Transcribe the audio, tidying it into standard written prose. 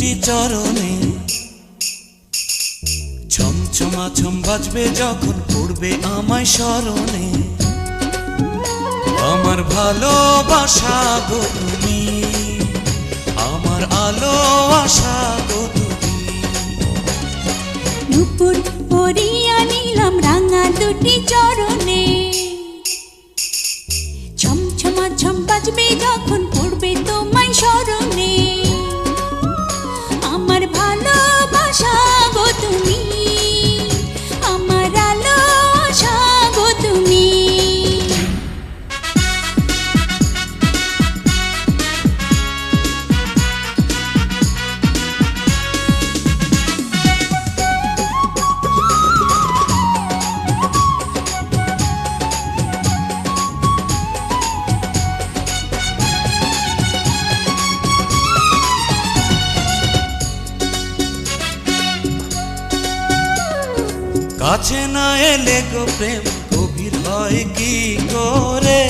দুটি চরণে ছমছমাছম বাজবে যখন পড়বে আমায় স্মরণে। আমার ভালোবাসা গো তুমি, আমার আলো আশা গো তুমি। নুপুর পরিয়া নিলাম রাঙা দুটি চরণে, ছমছমাছম বাজবে যখন পড়বে তোমায় স্মরণে। আমার ভালোবাসা গো তুমি, আমার আলো আশা গো তুমি। কাছে না এলে গো প্রেম গভীর হয় কি করে।